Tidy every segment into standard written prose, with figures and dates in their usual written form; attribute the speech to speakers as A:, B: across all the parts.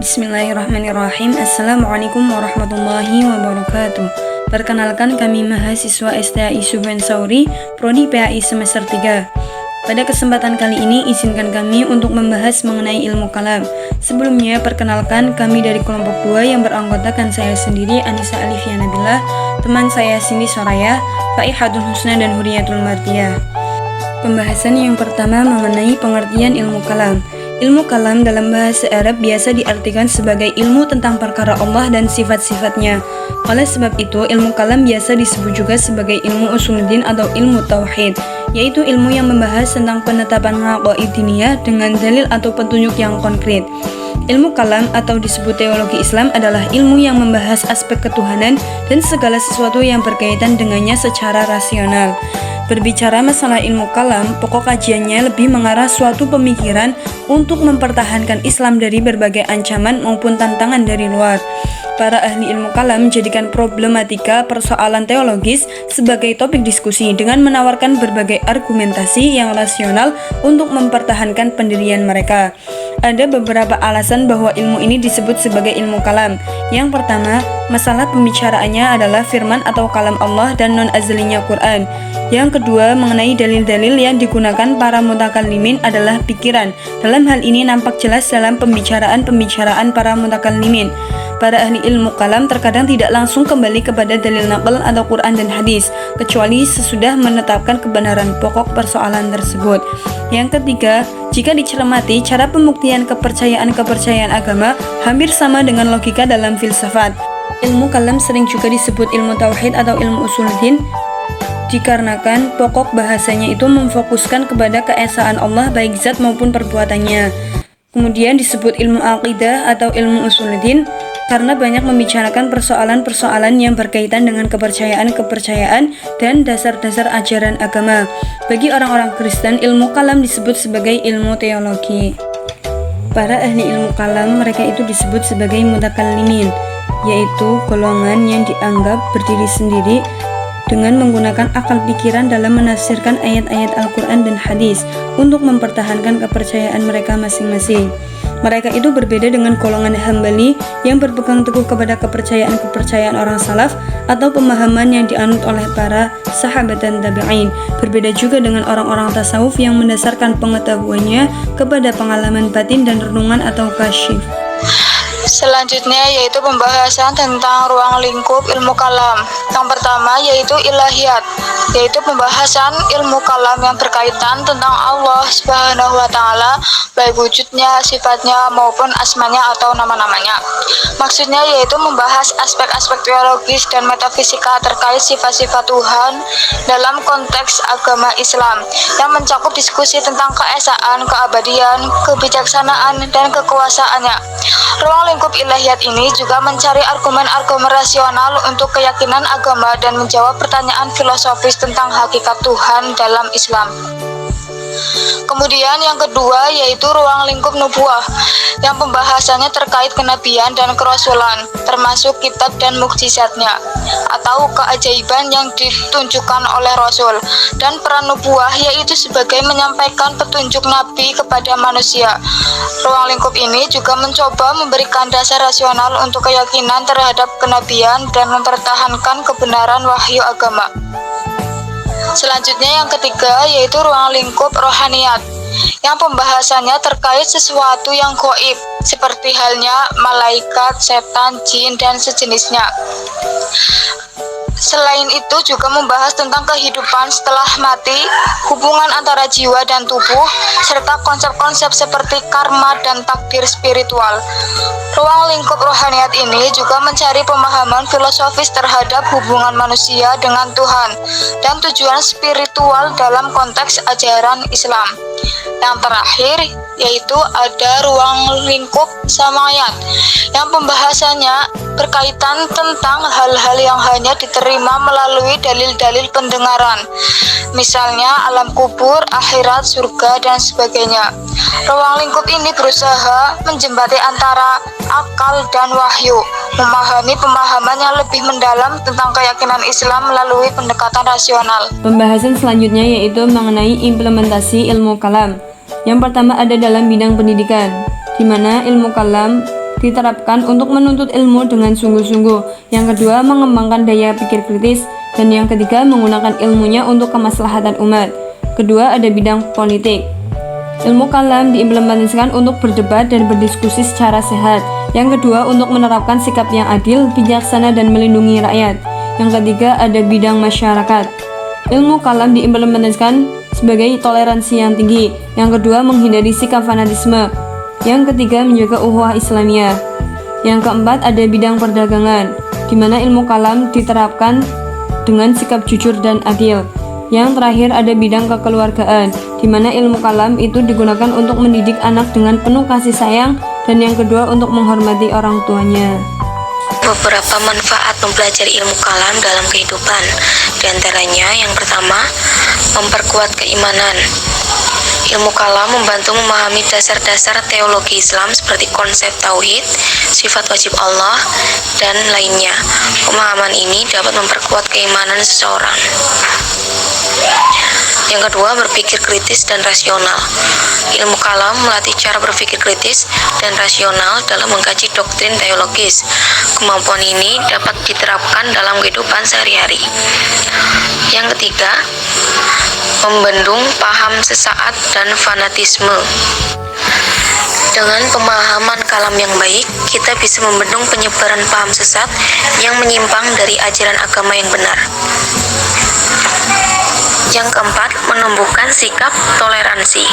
A: Bismillahirrahmanirrahim. Assalamualaikum warahmatullahi wabarakatuh. Perkenalkan, kami mahasiswa STAI Sufyan Sauri, Prodi PAI semester 3. Pada kesempatan kali ini, izinkan kami untuk membahas mengenai ilmu kalam. Sebelumnya, perkenalkan, kami dari kelompok 2 yang beranggotakan saya sendiri, Anissa Alifia Nabilah, teman saya Cindy Soraya, Faihatul Husna dan Huriyatul Martiyah. Pembahasan yang pertama mengenai pengertian ilmu kalam. Ilmu kalam dalam bahasa Arab biasa diartikan sebagai ilmu tentang perkara Allah dan sifat-sifatnya. Oleh sebab itu, ilmu kalam biasa disebut juga sebagai ilmu usuluddin atau ilmu tauhid, yaitu ilmu yang membahas tentang penetapan haqaiq diniyah dengan dalil atau petunjuk yang konkret. Ilmu kalam atau disebut teologi Islam adalah ilmu yang membahas aspek ketuhanan dan segala sesuatu yang berkaitan dengannya secara rasional. Berbicara masalah ilmu kalam, pokok kajiannya lebih mengarah suatu pemikiran untuk mempertahankan Islam dari berbagai ancaman maupun tantangan dari luar. Para ahli ilmu kalam menjadikan problematika persoalan teologis sebagai topik diskusi dengan menawarkan berbagai argumentasi yang rasional untuk mempertahankan pendirian mereka. Ada beberapa alasan bahwa ilmu ini disebut sebagai ilmu kalam. Yang pertama, masalah pembicaraannya adalah firman atau kalam Allah dan non-azlinya Quran. Yang kedua, mengenai dalil-dalil yang digunakan para mutakallimin adalah pikiran. Dalam hal ini nampak jelas dalam pembicaraan para mutakallimin. Para ahli ilmu kalam terkadang tidak langsung kembali kepada dalil naql atau Quran dan hadis, kecuali sesudah menetapkan kebenaran pokok persoalan tersebut. Yang ketiga, jika dicermati, cara pembuktian kepercayaan agama hampir sama dengan logika dalam filsafat. Ilmu kalam sering juga disebut ilmu tauhid atau ilmu usuluddin, dikarenakan pokok bahasanya itu memfokuskan kepada keesaan Allah baik zat maupun perbuatannya. Kemudian disebut ilmu aqidah atau ilmu usuluddin karena banyak membicarakan persoalan-persoalan yang berkaitan dengan kepercayaan dan dasar-dasar ajaran agama. Bagi orang-orang Kristen, ilmu kalam disebut sebagai ilmu teologi. Para ahli ilmu kalam, mereka itu disebut sebagai mutakallimin, yaitu golongan yang dianggap berdiri sendiri dengan menggunakan akal pikiran dalam menafsirkan ayat-ayat Al-Quran dan hadis untuk mempertahankan kepercayaan mereka masing-masing. Mereka itu berbeda dengan golongan Hambali yang berpegang teguh kepada kepercayaan orang salaf atau pemahaman yang dianut oleh para sahabat dan tabi'in. Berbeda juga dengan orang-orang tasawuf yang mendasarkan pengetahuannya kepada pengalaman batin dan renungan atau kasyif.
B: Selanjutnya yaitu pembahasan tentang ruang lingkup ilmu kalam. Yang pertama yaitu ilahiyat, yaitu pembahasan ilmu kalam yang berkaitan tentang Allah Subhanahu wa Ta'ala, baik wujudnya, sifatnya maupun asmanya atau nama-namanya. Maksudnya yaitu membahas aspek-aspek teologis dan metafisika terkait sifat-sifat Tuhan dalam konteks agama Islam yang mencakup diskusi tentang keesaan, keabadian, kebijaksanaan, dan kekuasaannya. Ruang lingkup ilahiyat ini juga mencari argumen-argumen rasional untuk keyakinan agama dan menjawab pertanyaan filosofis tentang hakikat Tuhan dalam Islam. Kemudian yang kedua yaitu ruang lingkup nubuah yang pembahasannya terkait kenabian dan kerasulan, termasuk kitab dan mukjizatnya atau keajaiban yang ditunjukkan oleh Rasul, dan peran nubuah yaitu sebagai menyampaikan petunjuk Nabi kepada manusia. Ruang lingkup ini juga mencoba memberikan dasar rasional untuk keyakinan terhadap kenabian dan mempertahankan kebenaran wahyu agama. Selanjutnya yang ketiga yaitu ruang lingkup rohaniyat yang pembahasannya terkait sesuatu yang gaib seperti halnya malaikat, setan, jin, dan sejenisnya. Selain itu juga membahas tentang kehidupan setelah mati, hubungan antara jiwa dan tubuh, serta konsep-konsep seperti karma dan takdir spiritual. Ruang lingkup rohaniyat ini juga mencari pemahaman filosofis terhadap hubungan manusia dengan Tuhan dan tujuan spiritual dalam konteks ajaran Islam. Yang terakhir yaitu ada ruang lingkup samayat yang pembahasannya berkaitan tentang hal-hal yang hanya diterima melalui dalil-dalil pendengaran, misalnya alam kubur, akhirat, surga, dan sebagainya. Ruang lingkup ini berusaha menjembati antara akal dan wahyu, memahami pemahaman yang lebih mendalam tentang keyakinan Islam melalui pendekatan rasional.
A: Pembahasan selanjutnya yaitu mengenai implementasi ilmu kalam. Yang pertama ada dalam bidang pendidikan, di mana ilmu kalam diterapkan untuk menuntut ilmu dengan sungguh-sungguh. Yang kedua, mengembangkan daya pikir kritis. Dan yang ketiga, menggunakan ilmunya untuk kemaslahatan umat. Kedua, ada bidang politik. Ilmu kalam diimplementasikan untuk berdebat dan berdiskusi secara sehat. Yang kedua, untuk menerapkan sikap yang adil, bijaksana, dan melindungi rakyat. Yang ketiga, ada bidang masyarakat. Ilmu kalam diimplementasikan sebagai toleransi yang tinggi. Yang kedua, menghindari sikap fanatisme. Yang ketiga, menjaga ukhuwah Islamiyah. Yang keempat, ada bidang perdagangan, di mana ilmu kalam diterapkan dengan sikap jujur dan adil. Yang terakhir, ada bidang kekeluargaan, di mana ilmu kalam itu digunakan untuk mendidik anak dengan penuh kasih sayang, dan yang kedua, untuk menghormati orang tuanya.
C: Beberapa manfaat mempelajari ilmu kalam dalam kehidupan. Di antaranya, yang pertama, memperkuat keimanan. Ilmu kalam membantu memahami dasar-dasar teologi Islam seperti konsep tauhid, sifat wajib Allah, dan lainnya. Pemahaman ini dapat memperkuat keimanan seseorang. Yang kedua, berpikir kritis dan rasional. Ilmu kalam melatih cara berpikir kritis dan rasional dalam mengkaji doktrin teologis. Kemampuan ini dapat diterapkan dalam kehidupan sehari-hari. Yang ketiga, membendung paham sesaat dan fanatisme. Dengan pemahaman kalam yang baik, kita bisa membendung penyebaran paham sesat yang menyimpang dari ajaran agama yang benar. Yang keempat, menumbuhkan sikap toleransi.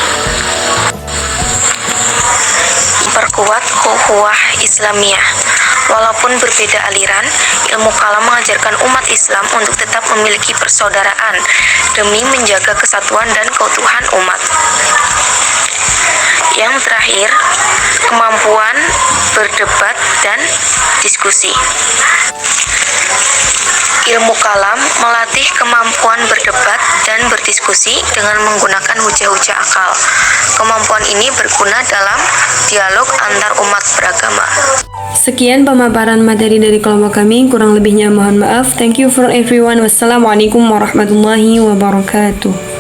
C: Perkuat ukhuwah Islamiyah. Walaupun berbeda aliran, ilmu kalam mengajarkan umat Islam untuk tetap memiliki persaudaraan demi menjaga kesatuan dan keutuhan umat. Yang terakhir, kemampuan berdebat dan diskusi. Ilmu kalam melatih kemampuan berdebat dan berdiskusi dengan menggunakan hujah-hujah akal. Kemampuan ini berguna dalam dialog antar umat beragama.
A: Sekian pemaparan materi dari kelompok kami, kurang lebihnya mohon maaf. Thank you for everyone. Wassalamualaikum warahmatullahi wabarakatuh.